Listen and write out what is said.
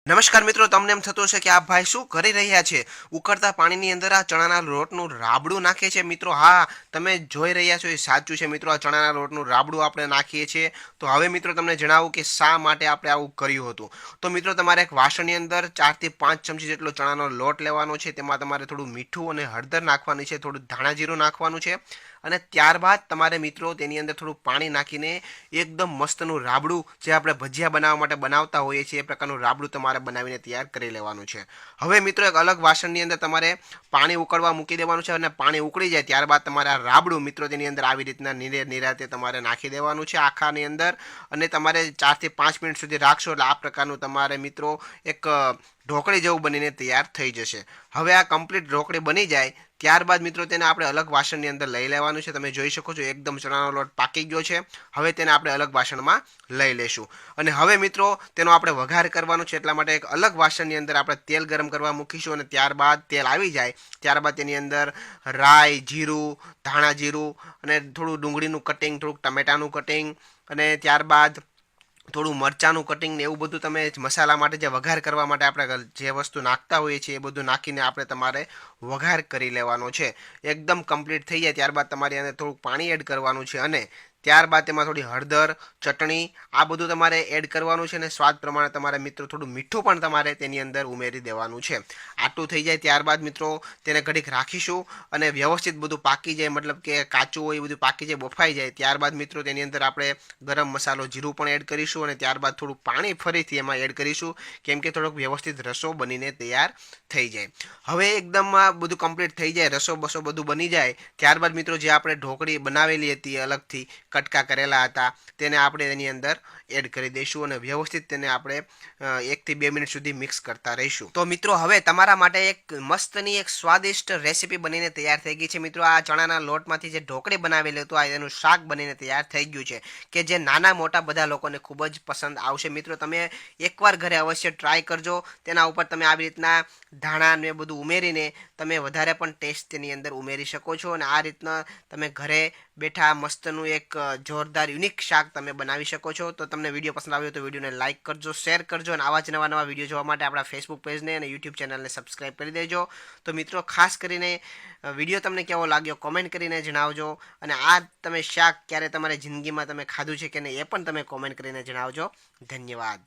નમસ્કાર મિત્રો, તમને એમ થતું હશે કે આ ભાઈ શું કરી રહ્યા છે? ઉકળતા પાણીની અંદર આ ચણાના લોટનું રાબડું નાખે છે. મિત્રો, હા, તમે જોઈ રહ્યા છો એ સાચું છે. મિત્રો, આ ચણાના લોટનું રાબડું આપણે નાખીએ છીએ. તો હવે મિત્રો તમને જણાવું કે શા માટે આપણે આવું કર્યું હતું. તો મિત્રો, તમારે એક વાસણની અંદર 4 થી 5 ચમચી જેટલો ચણાનો લોટ લેવાનો છે. તેમાં તમારે થોડું મીઠું અને હળદર નાખવાની છે, થોડું ધાણા જીરું નાખવાનું છે, અને ત્યારબાદ તમારે મિત્રો તેની અંદર થોડું પાણી નાખીને એકદમ મસ્તનું રાબડું, જે આપણે ભજીયા બનાવવા માટે બનાવતા હોઈએ છીએ એ પ્રકારનું રાબડું તમારે બનાવીને તૈયાર કરી લેવાનું છે. હવે મિત્રો, એક અલગ વાસણની અંદર તમારે પાણી ઉકળવા મૂકી દેવાનું છે, અને પાણી ઉકળી જાય ત્યારબાદ તમારે આ રાબડું મિત્રો તેની અંદર આવી રીતના નિરાતે તમારે નાખી દેવાનું છે આખાની અંદર, અને તમારે 4 થી 5 મિનિટ સુધી રાખશો એટલે આ પ્રકારનું તમારે મિત્રો એક ઢોકળી જેવું બનીને તૈયાર થઈ જશે. હવે આ કમ્પ્લીટ ઢોકળી બની જાય ત્યારબાદ મિત્રો તેને આપણે અલગ વાસણની અંદર લઈ લેવાનું છે. તમે જોઈ શકો છો એકદમ ચણાનો લોટ પાકી ગયો છે. હવે તેને આપણે અલગ વાસણમાં લઈ લેશું, અને હવે મિત્રો તેનો આપણે વઘાર કરવાનો છે. એટલા માટે એક અલગ વાસણની અંદર આપણે તેલ ગરમ કરવા મૂકીશું, અને ત્યારબાદ તેલ આવી જાય ત્યારબાદ તેની અંદર રાઈ, જીરું, ધાણા જીરું, અને થોડું ડુંગળીનું કટિંગ, થોડુંક ટમેટાનું કટિંગ, અને ત્યારબાદ થોડું મરચાંનું કટિંગ ને એવું બધું તમે મસાલા માટે, જે વઘાર કરવા માટે આપણે જે વસ્તુ નાખતા હોઈએ છીએ એ બધું નાખીને આપણે તમારે વઘાર કરી લેવાનો છે. એકદમ કમ્પ્લીટ થઈ જાય ત્યારબાદ તમારે એને થોડુંક પાણી એડ કરવાનું છે, અને ત્યારબાદ તેમાં થોડી હળદર, ચટણી, આ બધું તમારે એડ કરવાનું છે, અને સ્વાદ પ્રમાણે તમારે મિત્રો થોડું મીઠું પણ તમારે તેની અંદર ઉમેરી દેવાનું છે. આટલું થઈ જાય ત્યારબાદ મિત્રો તેને ઘડીક રાખીશું, અને વ્યવસ્થિત બધું પાકી જાય, મતલબ કે કાચું હોય એ બધું પાકી જાય, બફાઈ જાય ત્યારબાદ મિત્રો તેની અંદર આપણે ગરમ મસાલો, જીરું પણ એડ કરીશું, અને ત્યારબાદ થોડું પાણી ફરીથી એમાં એડ કરીશું, કેમ કે થોડોક વ્યવસ્થિત રસો બનીને તૈયાર થઈ જાય. હવે એકદમ આ બધું કમ્પ્લીટ થઈ જાય, રસો બસો બધું બની જાય ત્યારબાદ મિત્રો જે આપણે ઢોકળી બનાવેલી હતી અલગથી કટકા કરેલા હતા તેને આપણે એની અંદર એડ કરી દઈશું, અને વ્યવસ્થિત તેને આપણે 1 થી 2 મિનિટ સુધી મિક્સ કરતા રહીશું. તો મિત્રો, હવે તમારા માટે એક મસ્તની એક સ્વાદિષ્ટ રેસીપી બનીને તૈયાર થઈ ગઈ છે. મિત્રો, આ ચણાના લોટમાંથી જે ઢોકળી બનાવેલી હતું આ એનું શાક બનીને તૈયાર થઈ ગયું છે, કે જે નાના મોટા બધા લોકોને ખૂબ જ પસંદ આવશે. મિત્રો, તમે એકવાર ઘરે અવશ્ય ટ્રાય કરજો. તેના ઉપર તમે આવી રીતના ધાણા ને બધું ઉમેરીને તમે વધારે પણ ટેસ્ટ તેની અંદર ઉમેરી શકો છો, અને આ રીતના તમે ઘરે બેઠા મસ્તનું એક જોરદાર યુનિક શાક તમે બનાવી શકો છો. તો તમને વિડીયો પસંદ આવ્યો તો વિડીયોને લાઇક કરજો, શેર કરજો, અને આવા જ નવા વિડીયો જોવા માટે આપણા ફેસબુક પેજને અને યુટ્યુબ ચેનલને સબસ્ક્રાઈબ કરી દેજો. તો મિત્રો, ખાસ કરીને વિડીયો તમને કેવો લાગ્યો કોમેન્ટ કરીને જણાવજો, અને આ તમે શાક ક્યારે તમારી જિંદગીમાં તમે ખાધું છે કે નહીં એ પણ તમે કોમેન્ટ કરીને જણાવજો. ધન્યવાદ.